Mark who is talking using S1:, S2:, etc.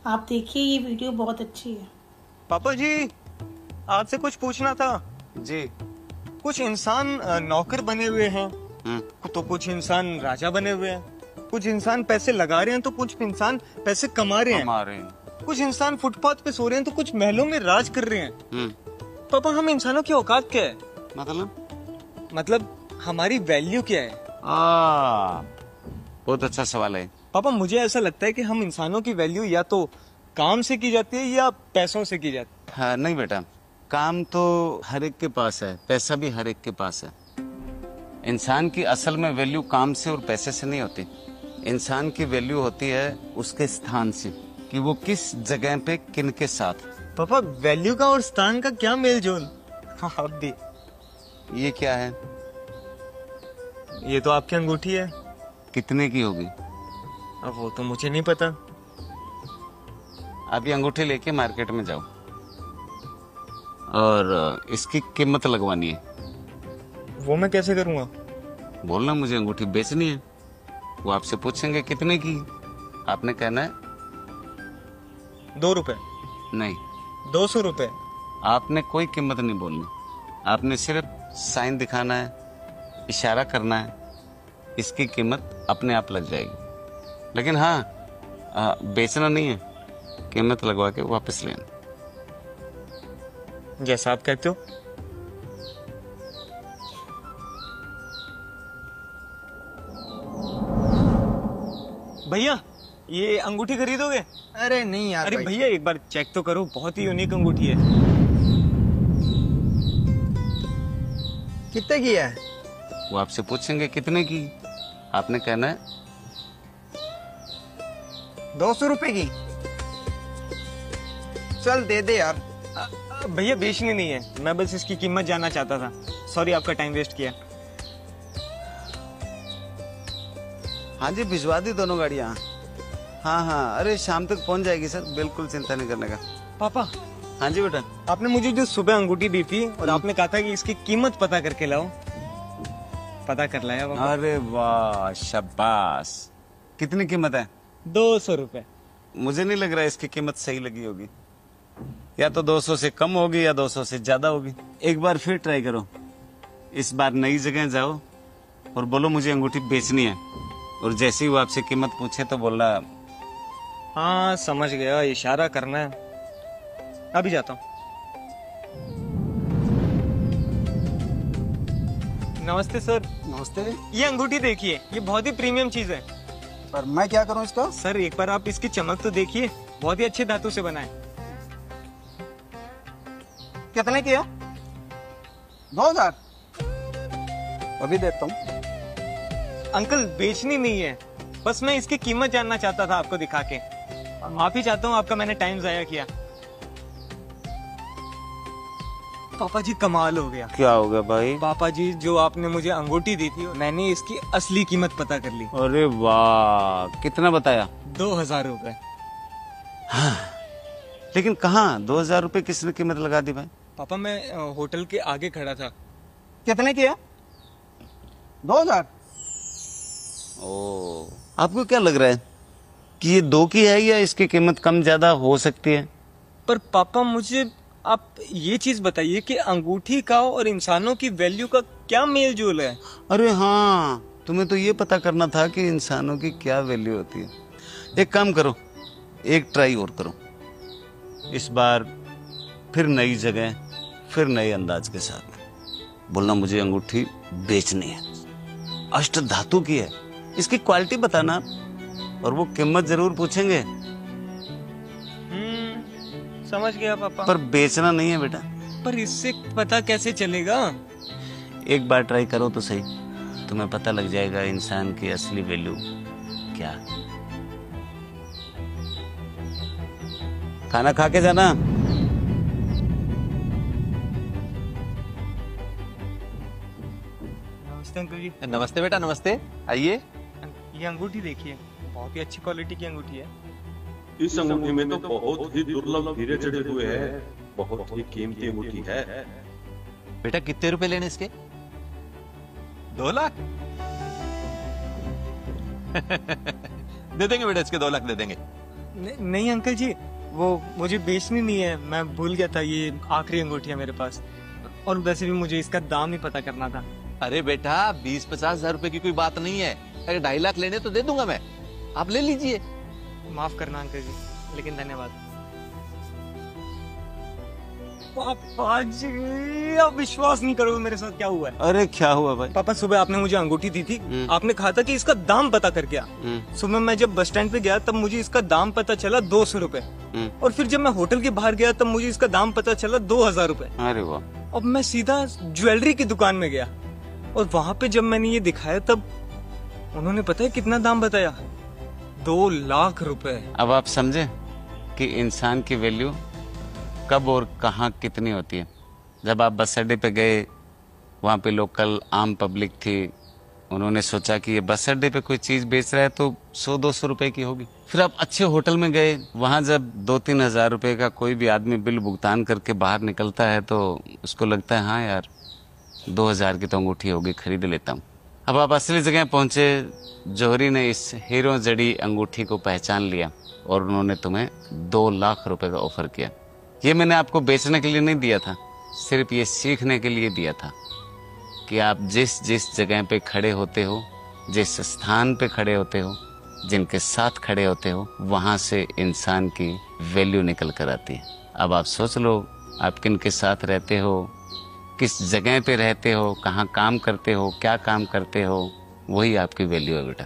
S1: आप देखिए, ये वीडियो बहुत अच्छी है।
S2: पापा जी, आपसे कुछ पूछना था
S3: जी।
S2: कुछ इंसान नौकर बने हुए हैं, तो कुछ इंसान राजा बने हुए हैं, कुछ इंसान पैसे लगा रहे हैं तो कुछ इंसान पैसे कमा रहे हैं, कुछ इंसान फुटपाथ पे सो रहे हैं तो कुछ महलों में राज कर रहे हैं। पापा, हम इंसानों की औकात क्या है? मतलब हमारी वैल्यू क्या है?
S3: बहुत अच्छा सवाल है
S2: पापा। मुझे ऐसा लगता है कि हम इंसानों की वैल्यू या तो काम से की जाती है या पैसों से की जाती है।
S3: हाँ, नहीं बेटा, काम तो हर एक के पास है, पैसा भी हर एक के पास है। इंसान की असल में वैल्यू काम से और पैसे से नहीं होती। इंसान की वैल्यू होती है उसके स्थान से, कि वो किस जगह पे किन के साथ।
S2: पापा, वैल्यू का और स्थान का क्या मेल जोल? हाँ, अब भी
S3: ये क्या है?
S2: ये तो आपकी अंगूठी है।
S3: कितने की होगी?
S2: अब वो तो मुझे नहीं पता।
S3: आप ये अंगूठी लेके मार्केट में जाओ और इसकी कीमत लगवानी है।
S2: वो मैं कैसे करूँगा?
S3: बोलना मुझे अंगूठी बेचनी है। वो आपसे पूछेंगे कितने की, आपने कहना है
S2: 2 रुपए।
S3: नहीं,
S2: 200 रुपए।
S3: आपने कोई कीमत नहीं बोलनी। आपने सिर्फ साइन दिखाना है, इशारा करना है, इसकी कीमत अपने आप लग जाएगी। लेकिन हाँ, बेचना नहीं है, कीमत लगवा के वापस लेना।
S2: जैसा आप कहते हो। भैया, ये अंगूठी खरीदोगे?
S4: अरे नहीं यार।
S2: अरे भैया, एक बार चेक तो करो, बहुत ही यूनिक अंगूठी है।
S4: कितने की है?
S3: वो आपसे पूछेंगे कितने की, आपने कहना है
S4: 200 रुपए की। चल दे दे यार।
S2: भैया, बेचनी नहीं है, मैं बस इसकी कीमत जानना चाहता था। सॉरी, आपका टाइम वेस्ट किया।
S3: हाँ जी, भिजवा दी दोनों गाड़ियाँ। हाँ हाँ, अरे शाम तक पहुंच जाएगी सर, बिल्कुल चिंता नहीं करने का।
S2: पापा।
S3: हाँ जी बेटा।
S2: आपने मुझे जो सुबह अंगूठी दी थी और आपने कहा था कि इसकी कीमत पता करके लाओ, पता कर लाया पापा।
S3: अरे वाह, शाबाश। कितनी कीमत है?
S2: 200 रुपए।
S3: मुझे नहीं लग रहा है इसकी कीमत सही लगी होगी। या तो 200 से कम होगी या 200 से ज्यादा होगी। एक बार फिर ट्राई करो। इस बार नई जगह जाओ और बोलो मुझे अंगूठी बेचनी है, और जैसे ही वो आपसे कीमत पूछे तो बोलना।
S2: हाँ, समझ गया, इशारा करना है। अभी जाता हूँ। नमस्ते सर।
S4: नमस्ते।
S2: ये अंगूठी देखिए, ये बहुत ही प्रीमियम चीज है।
S4: पर मैं क्या करूं इसका?
S2: सर, एक बार आप इसकी चमक तो देखिए, बहुत ही अच्छे धातु से बना है।
S4: कितने की है? 2000। अभी देता हूँ।
S2: अंकल, बेचनी नहीं है, बस मैं इसकी कीमत जानना चाहता था आपको दिखा के। माफी चाहता हूँ, आपका मैंने टाइम जाया किया। पापा जी, कमाल हो गया।
S3: क्या हो गया भाई?
S2: पापा जी, जो आपने मुझे अंगूठी दी थी, मैंने इसकी असली कीमत पता कर ली।
S3: अरे वाह, कितना बताया?
S2: 2000 रुपए।
S3: हाँ, लेकिन कहाँ 2000 रुपए किसने कीमत लगा दी भाई?
S2: पापा, मैं होटल के आगे खड़ा था।
S4: कितने की है? 2000।
S3: ओ, आपको क्या लग रहा है कि ये 2 की है या इसकी कीमत कम ज्यादा हो सकती है?
S2: पर पापा, मुझे आप ये चीज बताइए कि अंगूठी का और इंसानों की वैल्यू का क्या मेल जोल है?
S3: अरे हाँ, तुम्हें तो ये पता करना था कि इंसानों की क्या वैल्यू होती है। एक काम करो, एक ट्राई और करो। इस बार फिर नई जगह, फिर नए अंदाज के साथ बोलना मुझे अंगूठी बेचनी है, अष्ट धातु की है, इसकी क्वालिटी बताना, और वो कीमत जरूर पूछेंगे।
S2: समझ गया पापा।
S3: पर बेचना नहीं है बेटा।
S2: पर इससे पता कैसे चलेगा?
S3: एक बार ट्राई करो तो सही, तुम्हें पता लग जाएगा इंसान की असली वैल्यू क्या। खाना खा के जाना।
S2: नमस्ते अंकल जी।
S5: नमस्ते बेटा, नमस्ते, आइए।
S2: ये अंगूठी देखिए, बहुत ही अच्छी क्वालिटी की अंगूठी है।
S6: इस अंगूठी में तो बहुत ही दुर्लभ हीरे जड़े हुए हैं, बहुत ही कीमती अंगूठी है।
S5: बेटा, कितने रुपए लेने इसके? 2 लाख? दे देंगे बेटा, इसके 2 लाख दे देंगे।
S2: नहीं अंकल जी, वो मुझे बेचनी नहीं है, मैं भूल गया था, ये आखिरी अंगूठी है मेरे पास। और वैसे भी मुझे इसका दाम ही पता करना था।
S5: अरे बेटा 20-50 हजार रुपए की कोई बात नहीं है, अगर 2.5 लाख लेने तो दे दूंगा मैं, आप ले लीजिए।
S2: माफ करना अंकल जी, लेकिन धन्यवाद। पापा जी, आप विश्वास नहीं करोगे मेरे साथ क्या हुआ है।
S3: अरे क्या हुआ भाई?
S2: पापा सुबह आपने मुझे अंगूठी दी थी, आपने कहा था कि इसका दाम पता कर गया। सुबह मैं जब बस स्टैंड पे गया तब मुझे इसका दाम पता चला 200 रुपए, और फिर जब मैं होटल के बाहर गया तब मुझे इसका दाम पता चला 2000 रुपए।
S3: अरे वाह।
S2: अब मैं सीधा ज्वेलरी की दुकान में गया और वहाँ पे जब मैंने ये दिखाया तब उन्होंने पता है कितना दाम बताया, 2 लाख रुपए।
S3: अब आप समझे कि इंसान की वैल्यू कब और कहाँ कितनी होती है। जब आप बस अड्डे पे गए, वहाँ पे लोकल आम पब्लिक थी, उन्होंने सोचा कि ये बस अड्डे पे कोई चीज बेच रहा है तो 100-200 रुपए की होगी। फिर आप अच्छे होटल में गए, वहाँ जब 2-3 हजार रुपए का कोई भी आदमी बिल भुगतान करके बाहर निकलता है तो उसको लगता है हाँ यार 2000 की तो अंगूठी होगी, खरीद लेता हूँ। अब आप असली जगह पहुंचे, जौहरी ने इस हीरो जड़ी अंगूठी को पहचान लिया और उन्होंने तुम्हें 2 लाख रुपए का ऑफर किया। ये मैंने आपको बेचने के लिए नहीं दिया था, सिर्फ ये सीखने के लिए दिया था कि आप जिस जिस जगह पे खड़े होते हो, जिस स्थान पे खड़े होते हो, जिनके साथ खड़े होते हो, वहां से इंसान की वैल्यू निकल कर आती है। अब आप सोच लो आप किन के साथ रहते हो, किस जगह पे रहते हो, कहाँ काम करते हो, क्या काम करते हो, वही आपकी वैल्यू है बेटा।